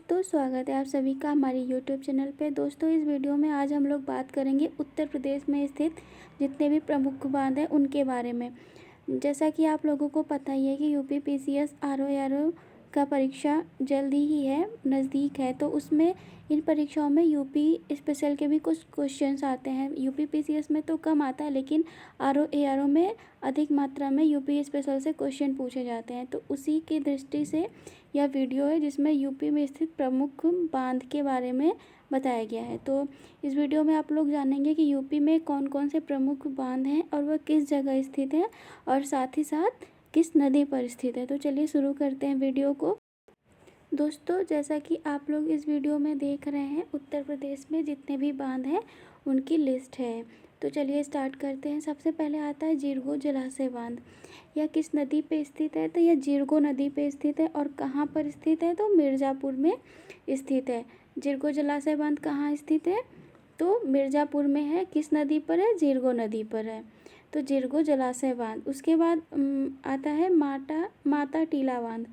दोस्तों, स्वागत है आप सभी का हमारे यूट्यूब चैनल पे। दोस्तों, इस वीडियो में आज हम लोग बात करेंगे उत्तर प्रदेश में स्थित जितने भी प्रमुख बांध हैं उनके बारे में। जैसा कि आप लोगों को पता ही है कि यूपी पीसीएस आरओ का परीक्षा जल्दी ही है, नज़दीक है, तो उसमें इन परीक्षाओं में यूपी स्पेशल के भी कुछ क्वेश्चंस आते हैं। यूपी पीसीएस में तो कम आता है, लेकिन आरओ में अधिक मात्रा में यूपी स्पेशल से क्वेश्चन पूछे जाते हैं। तो उसी की दृष्टि से यह वीडियो है जिसमें यूपी में स्थित प्रमुख बांध के बारे में बताया गया है। तो इस वीडियो में आप लोग जानेंगे कि यूपी में कौन कौन से प्रमुख बांध हैं और वह किस जगह स्थित है और साथ ही साथ किस नदी पर स्थित है। तो चलिए शुरू करते हैं वीडियो को। दोस्तों, जैसा कि आप लोग इस वीडियो में देख रहे हैं, उत्तर प्रदेश में जितने भी बांध हैं उनकी लिस्ट है। तो चलिए स्टार्ट करते हैं। सबसे पहले आता है जीरगो जलाशय बांध। यह किस नदी पे स्थित है? तो यह जीरगो नदी पे स्थित है। और कहाँ पर स्थित है? तो मिर्ज़ापुर में स्थित है। जीरगो जलाशय बांध कहाँ स्थित है? तो मिर्ज़ापुर में है। किस नदी पर है? जीरगो नदी पर है। तो जीरगो जलाशय बांध। उसके बाद आता है माता टीला बांध।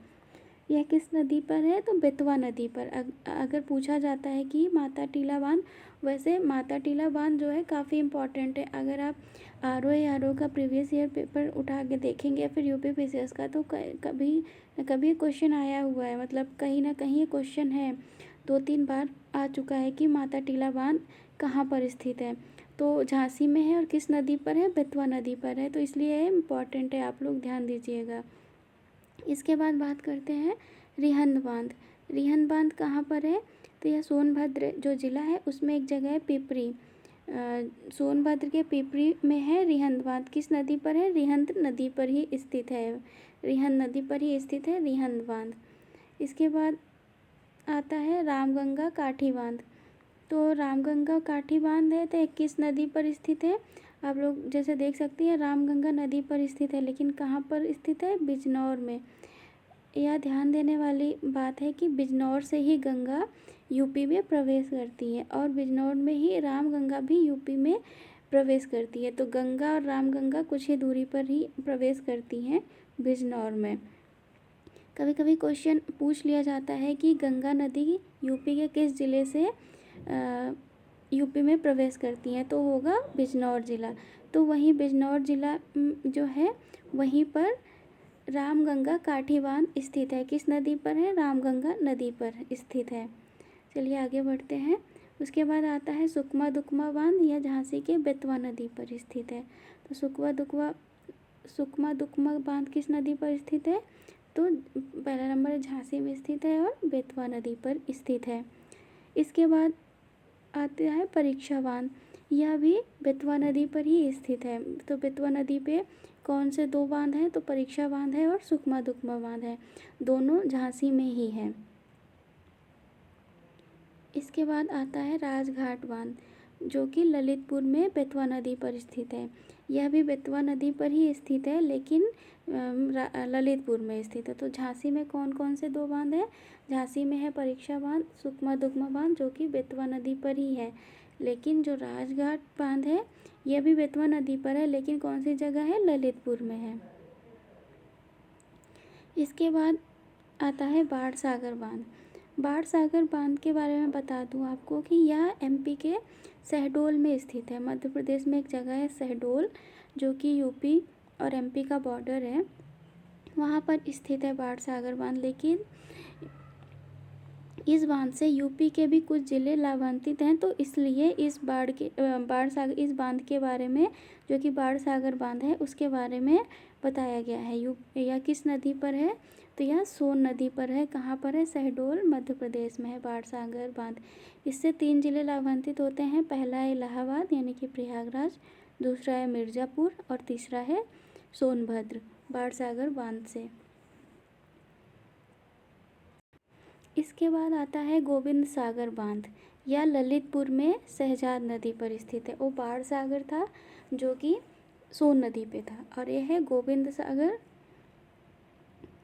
यह किस नदी पर है? तो बेतवा नदी पर। अगर पूछा जाता है कि माता टीला बांध, वैसे माता टीला बांध जो है काफ़ी इम्पॉर्टेंट है। अगर आप आरओ का प्रीवियस ईयर पेपर उठा के देखेंगे या फिर यूपी पीसीएस का, तो कभी न कभी क्वेश्चन आया हुआ है, मतलब कहीं ना कहीं ये क्वेश्चन है, 2-3 बार आ चुका है कि माता टीला बांध कहाँ पर स्थित है। तो झांसी में है और किस नदी पर है? बेतवा नदी पर है। तो इसलिए इम्पॉर्टेंट है, आप लोग ध्यान दीजिएगा। इसके बाद बात करते हैं रिहंद बांध। रिहंद बांध कहाँ पर है? तो यह सोनभद्र जो ज़िला है उसमें एक जगह है, पिपरी। सोनभद्र के पिपरी में है रिहंद बांध। किस नदी पर है? रिहंद नदी पर ही स्थित है। रिहंद नदी पर ही स्थित है रिहंद बांध। इसके बाद आता है रामगंगा काठी बांध। तो रामगंगा काठी बांध है, तो ये किस नदी पर स्थित है? आप लोग जैसे देख सकते हैं, रामगंगा नदी पर स्थित है, लेकिन कहाँ पर स्थित है? बिजनौर में। यह ध्यान देने वाली बात है कि बिजनौर से ही गंगा यूपी में प्रवेश करती है और बिजनौर में ही रामगंगा भी यूपी में प्रवेश करती है। तो गंगा और रामगंगा कुछ ही दूरी पर ही प्रवेश करती हैं बिजनौर में। कभी कभी क्वेश्चन पूछ लिया जाता है कि गंगा नदी यूपी के किस ज़िले से यूपी में प्रवेश करती हैं, तो होगा बिजनौर ज़िला। तो वहीं बिजनौर ज़िला जो है वहीं पर रामगंगा काठी बांध स्थित है। किस नदी पर है? रामगंगा नदी पर स्थित है। चलिए आगे बढ़ते हैं। उसके बाद आता है सुकमा दुकमा बांध। यह झांसी के बेतवा नदी पर स्थित है। तो सुकमा दुकमा बांध किस नदी पर स्थित है? तो पहला नंबर झांसी में स्थित है और बेतवा नदी पर स्थित है। इसके बाद आता है परीक्षा बांध। यह भी बेतवा नदी पर ही स्थित है। तो बेतवा नदी पे कौन से 2 बांध हैं? तो परीक्षा बांध है और सुकमा दुकमा बांध है। दोनों झांसी में ही हैं। इसके बाद आता है राजघाट बांध, जो कि ललितपुर में बेतवा नदी पर स्थित है। यह भी बेतवा नदी पर ही स्थित है, लेकिन ललितपुर में स्थित है। तो झांसी में कौन कौन से 2 बांध हैं? झांसी में है परीक्षा बांध, सुकमा दुकमा बांध, जो कि बेतवा नदी पर ही है। लेकिन जो राजघाट बांध है यह भी बेतवा नदी पर है, लेकिन कौन सी जगह है? ललितपुर में है। इसके बाद आता है बाढ़ सागर बांध। बाढ़ सागर बांध के बारे में बता दूं आपको कि यह एमपी के शहडोल में स्थित है। मध्य प्रदेश में एक जगह है शहडोल, जो कि यूपी और एमपी का बॉर्डर है, वहाँ पर स्थित है बाढ़ सागर बांध। लेकिन इस बांध से यूपी के भी कुछ ज़िले लाभान्वित हैं, तो इसलिए इस बांध के बारे में, जो कि बाढ़ सागर बांध है, उसके बारे में बताया गया है। यह किस नदी पर है? तो यह सोन नदी पर है। कहाँ पर है? शहडोल, मध्य प्रदेश में है बाढ़ सागर बांध। इससे 3 ज़िले लाभान्वित होते हैं। पहला है इलाहाबाद यानी कि प्रयागराज, दूसरा है मिर्ज़ापुर और तीसरा है सोनभद्र बाढ़ सागर बांध से। इसके बाद आता है गोविंद सागर बांध। यह ललितपुर में शहजाद नदी पर स्थित है। वो बाढ़ सागर था जो कि सोन नदी पे था, और यह है गोविंद सागर।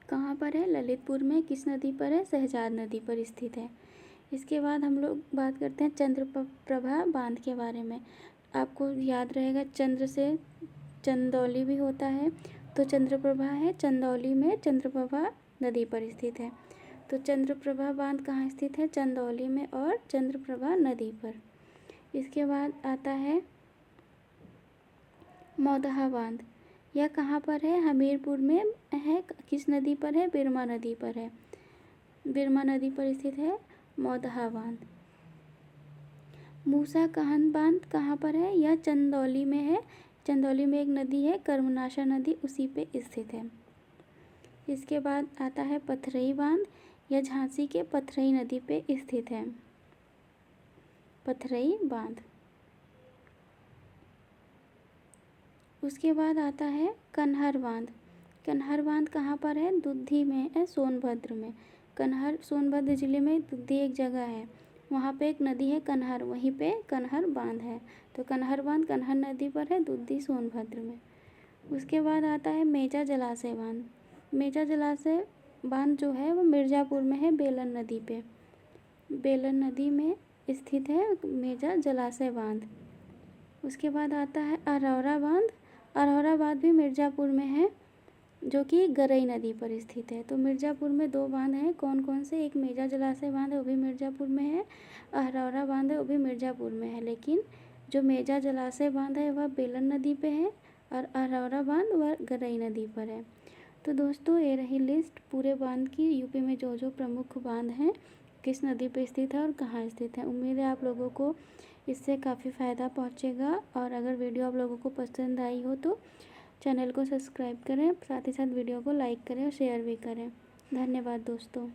कहाँ पर है? ललितपुर में। किस नदी पर है? शहजाद नदी पर स्थित है। इसके बाद हम लोग बात करते हैं चंद्रप्रभा बांध के बारे में। आपको याद रहेगा चंद्र से चंदौली भी होता है, तो चंद्रप्रभा है चंदौली में, चंद्रप्रभा नदी पर स्थित है। तो चंद्रप्रभा बांध कहाँ स्थित है? चंदौली में और चंद्रप्रभा नदी पर। इसके बाद आता है मौदहा बांध। यह कहाँ पर है? हमीरपुर में है। किस नदी पर है? बिरमा नदी पर है। बिरमा नदी पर स्थित है मौदहा बांध। मूसा कहन बांध कहाँ पर है? यह चंदौली में है। चंदौली में एक नदी है कर्मनाशा नदी, उसी पे स्थित है। इसके बाद आता है पथरई बांध। यह झांसी के पथरई नदी पे स्थित है, पथरई बांध। उसके बाद आता है कन्हर बांध। कन्हर बांध कहाँ पर है? दुद्धी में है, सोनभद्र में। कन्हर सोनभद्र जिले में दुद्धी एक जगह है, वहाँ पे एक नदी है कन्हर, वहीं पे कन्हर बांध है। तो कन्हर बांध कन्हर नदी पर है, दुद्धी सोनभद्र में। उसके बाद आता है मेजा जलाशय बांध। मेजा जलाशय बांध जो है वो मिर्ज़ापुर में है, बेलन नदी पे। बेलन नदी में स्थित है मेजा जलाशय बांध। उसके बाद आता है अरौरा बांध। अरौरा बांध भी मिर्ज़ापुर में है, जो कि गरई नदी पर स्थित है। तो मिर्ज़ापुर में 2 बांध हैं, कौन कौन से? एक मेजा जलाशय बांध है, वो भी मिर्ज़ापुर में है। अरौरा बांध है, वो भी मिर्ज़ापुर में है। लेकिन जो मेजा जलाशय बांध है वह बेलन नदी पे है और अरौरा बांध वह गरई नदी पर है। तो दोस्तों ये रही लिस्ट पूरे बांध की, यूपी में जो जो प्रमुख बांध हैं, किस नदी पे स्थित है और कहाँ स्थित है। उम्मीद है आप लोगों को इससे काफ़ी फ़ायदा पहुँचेगा। और अगर वीडियो आप लोगों को पसंद आई हो तो चैनल को सब्सक्राइब करें, साथ ही साथ वीडियो को लाइक करें और शेयर भी करें। धन्यवाद दोस्तों।